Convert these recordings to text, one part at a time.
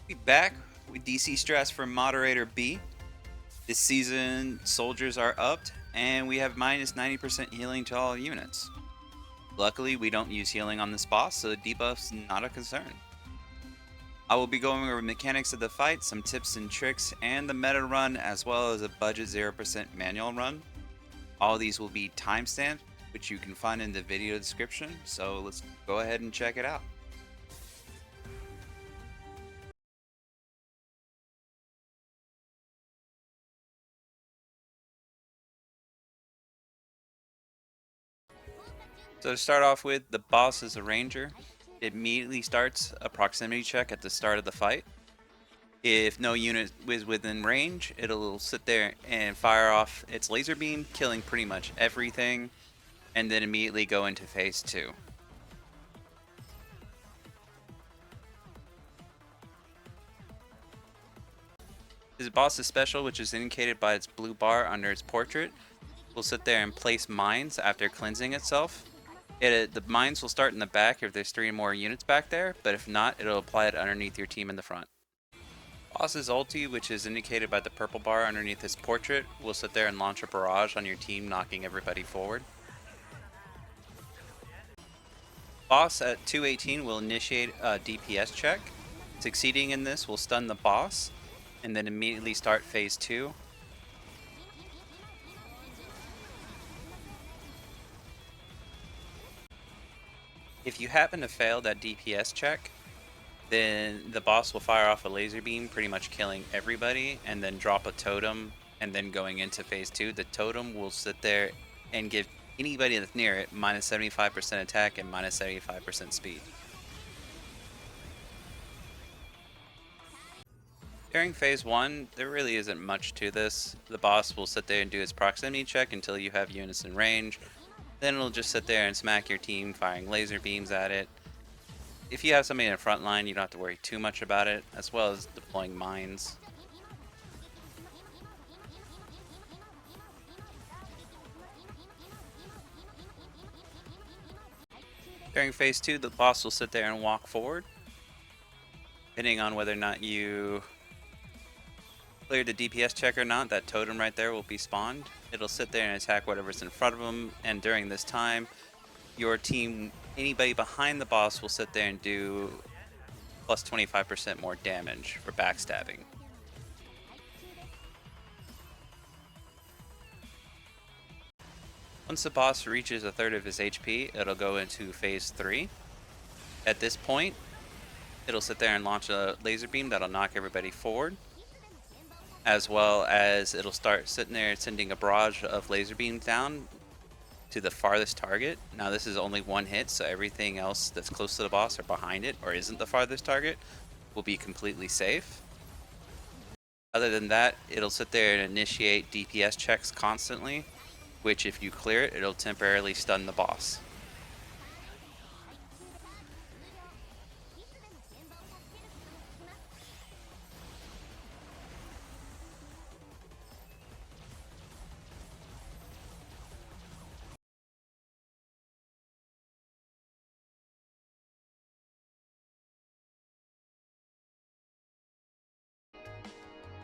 We back with DC strats for Moderator B. This season, soldiers are upped, and we have minus 90% healing to all units. Luckily, we don't use healing on this boss, so the debuff's not a concern. I will be going over mechanics of the fight, some tips and tricks, and the meta run, as well as a budget 0% manual run. All these will be timestamped, which you can find in the video description, so let's go ahead and check it out. So to start off with, the boss is a ranger. It immediately starts a proximity check at the start of the fight. If no unit is within range, it'll sit there and fire off its laser beam, killing pretty much everything, and then immediately go into phase 2. This boss is special, which is indicated by its blue bar under its portrait. Will sit there and place mines after cleansing itself. The mines will start in the back if there's 3 or more units back there, but if not, it'll apply it underneath your team in the front. Boss's ulti, which is indicated by the purple bar underneath his portrait, will sit there and launch a barrage on your team, knocking everybody forward. Boss at 218 will initiate a DPS check. Succeeding in this will stun the boss, and then immediately start phase 2. If you happen to fail that DPS check, then the boss will fire off a laser beam, pretty much killing everybody, and then drop a totem, and then going into phase 2, the totem will sit there and give anybody that's near it minus 75% attack and minus 75% speed. During phase 1, there really isn't much to this. The boss will sit there and do his proximity check until you have units in range. Then it'll just sit there and smack your team, firing laser beams at it. If you have somebody in the front line, you don't have to worry too much about it, as well as deploying mines. During phase 2, the boss will sit there and walk forward. Depending on whether or not you clear the DPS check or not, that totem right there will be spawned. It'll sit there and attack whatever's in front of them, and during this time, your team, anybody behind the boss, will sit there and do plus 25% more damage for backstabbing. Once the boss reaches a third of his HP, it'll go into phase 3. At this point, it'll sit there and launch a laser beam that'll knock everybody forward, as well as it'll start sitting there sending a barrage of laser beams down to the farthest target. Now this is only one hit, so everything else that's close to the boss or behind it or isn't the farthest target will be completely safe. Other than that, it'll sit there and initiate DPS checks constantly, which if you clear it, it'll temporarily stun the boss.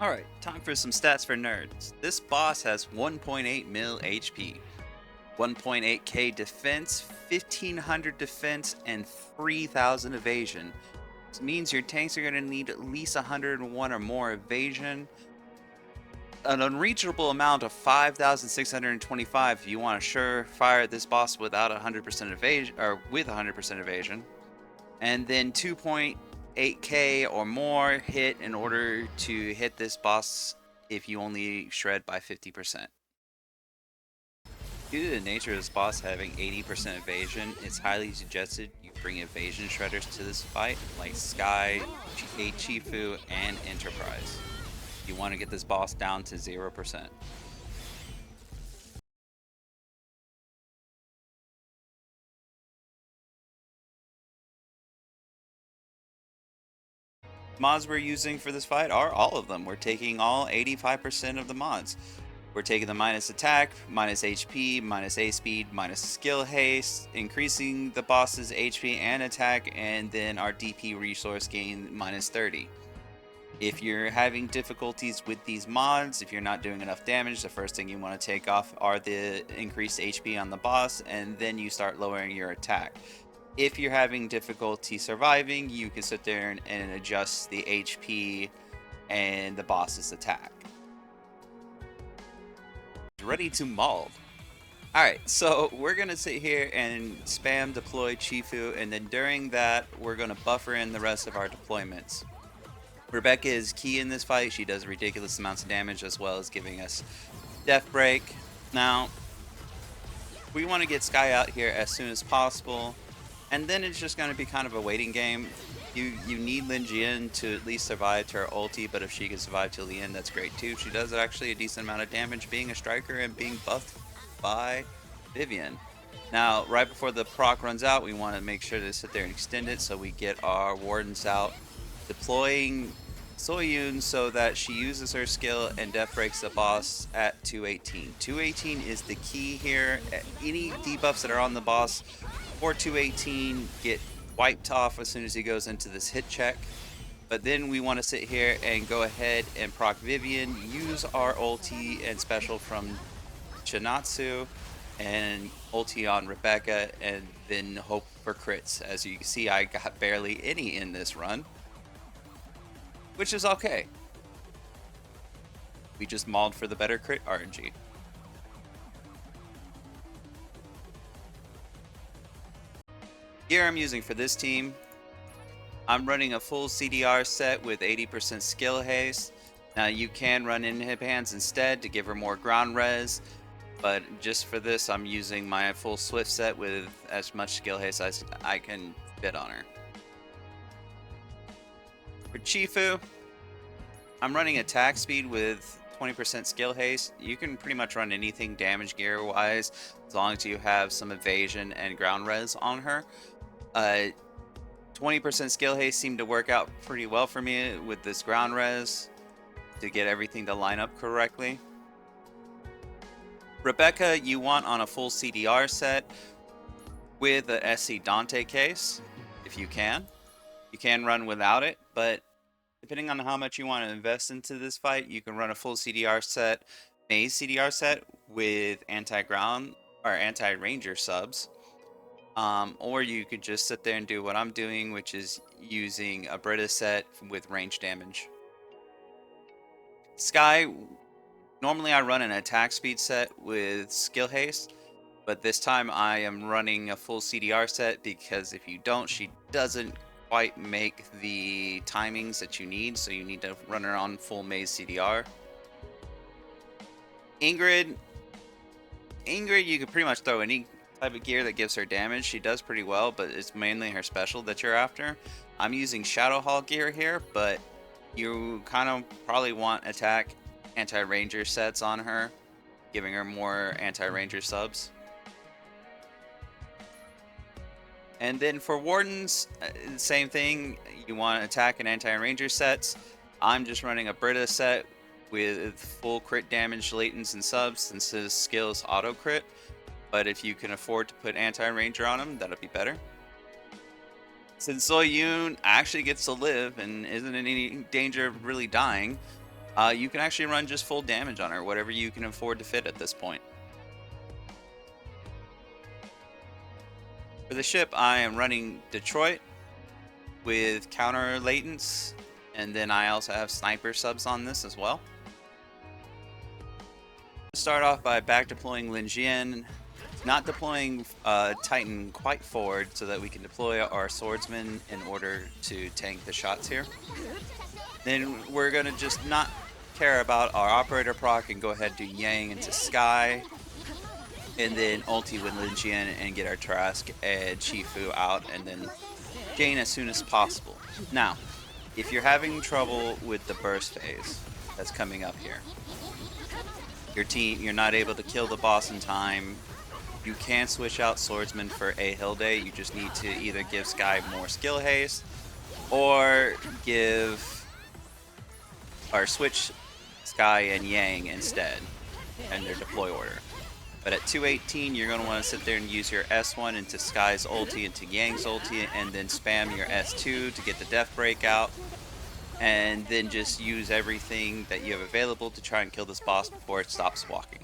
Alright, time for some stats for nerds. This boss has 1.8 mil HP, 1.8k defense, 1500 defense, and 3000 evasion. This means your tanks are going to need at least 101 or more evasion, an unreachable amount of 5,625 if you want to surefire this boss without 100% evasion, or with 100% evasion, and then 2.8k or more hit in order to hit this boss if you only shred by 50%. Due to the nature of this boss having 80% evasion, it's highly suggested you bring evasion shredders to this fight, like Sky, Chifu, and Enterprise. You want to get this boss down to 0%. Mods we're using for this fight are all of them. We're taking all 85% of the mods. We're taking the minus attack, minus HP, minus A speed, minus skill haste, increasing the boss's HP and attack, and then our DP resource gain minus 30. If you're having difficulties with these mods, if you're not doing enough damage, the first thing you want to take off are the increased HP on the boss, and then you start lowering your attack. If you're having difficulty surviving, you can sit there and adjust the HP and the boss's attack. Ready to maul. Alright, so we're going to sit here and spam deploy Chifu, and then during that, we're going to buffer in the rest of our deployments. Rebecca is key in this fight. She does ridiculous amounts of damage as well as giving us Death Break. Now, we want to get Skye out here as soon as possible, and then it's just going to be kind of a waiting game. You need Lin Jian to at least survive to her ulti, but if she can survive till the end, that's great too. She does actually a decent amount of damage being a striker and being buffed by Vivian. Now, right before the proc runs out, we want to make sure to sit there and extend it so we get our wardens out, deploying Soyun so that she uses her skill and death breaks the boss at 218. 218 is the key here. Any debuffs that are on the boss for 218 get wiped off as soon as he goes into this hit check. But then we want to sit here and go ahead and proc Vivian, use our ulti and special from Chinatsu, and ulti on Rebecca, and then hope for crits. As you can see, I got barely any in this run, which is okay. We just mauled for the better crit RNG. Gear I'm using for this team, I'm running a full CDR set with 80% skill haste. Now you can run inhib hands instead to give her more ground res, but just for this I'm using my full swift set with as much skill haste as I can fit on her. For Chifu, I'm running attack speed with 20% skill haste. You can pretty much run anything damage gear wise as long as you have some evasion and ground res on her. 20% skill haste seemed to work out pretty well for me with this ground res to get everything to line up correctly. Rebecca, you want on a full CDR set with a SC Dante case if you can. You can run without it, but depending on how much you want to invest into this fight, you can run a full CDR set, Mage CDR set with anti-ground or anti-ranger subs. Or you could just sit there and do what I'm doing, which is using a Brita set with range damage. Skye, normally I run an attack speed set with skill haste, but this time I am running a full CDR set because if you don't, she doesn't quite make the timings that you need, so you need to run her on full Mage CDR. Ingrid, you can pretty much throw any type of gear that gives her damage. She does pretty well, but it's mainly her special that you're after. I'm using Shadow Hall gear here, but you kind of probably want attack anti-ranger sets on her, giving her more anti-ranger subs. And then for wardens, same thing. You want attack and anti-ranger sets. I'm just running a Brita set with full crit damage latents and subs since his skills auto crit. But if you can afford to put anti-ranger on him, that'll be better. Since Soyun actually gets to live and isn't in any danger of really dying, you can actually run just full damage on her, whatever you can afford to fit at this point. For the ship, I am running Detroit with counter latents, and then I also have sniper subs on this as well. Start off by back deploying Lin Jian, not deploying Titan quite forward so that we can deploy our swordsman in order to tank the shots here. Then we're going to just not care about our operator proc and go ahead and do Yang into Skye, and then ulti with Lin Jian and get our Trask and Chifu out, and then Jane as soon as possible. Now, if you're having trouble with the burst phase that's coming up here, you're not able to kill the boss in time, you can switch out swordsman for a Hill Day. You just need to either give Skye more skill haste or switch Skye and Yang instead in their deploy order. But at 218, you're going to want to sit there and use your S1 into Skye's ulti, into Yang's ulti, and then spam your S2 to get the death break out. and then just use everything that you have available to try and kill this boss before it stops walking.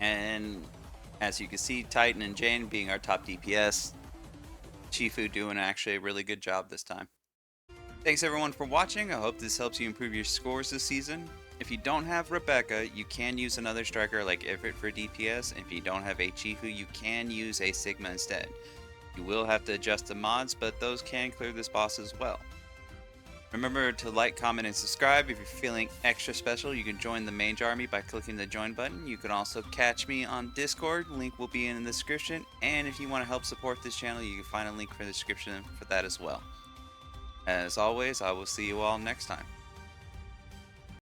And as you can see, Titan and Jane being our top DPS, Chifu doing actually a really good job this time. Thanks everyone for watching. I hope this helps you improve your scores this season. If you don't have Rebecca, you can use another striker like Ifrit for DPS, and if you don't have a Chifu, you can use a Sigma instead. You will have to adjust the mods, but those can clear this boss as well. Remember to like, comment, and subscribe. If you're feeling extra special, you can join the Mage army by clicking the join button. You can also catch me on Discord. Link will be in the description. And if you want to help support this channel, you can find a link for the description for that as well. As always, I will see you all next time.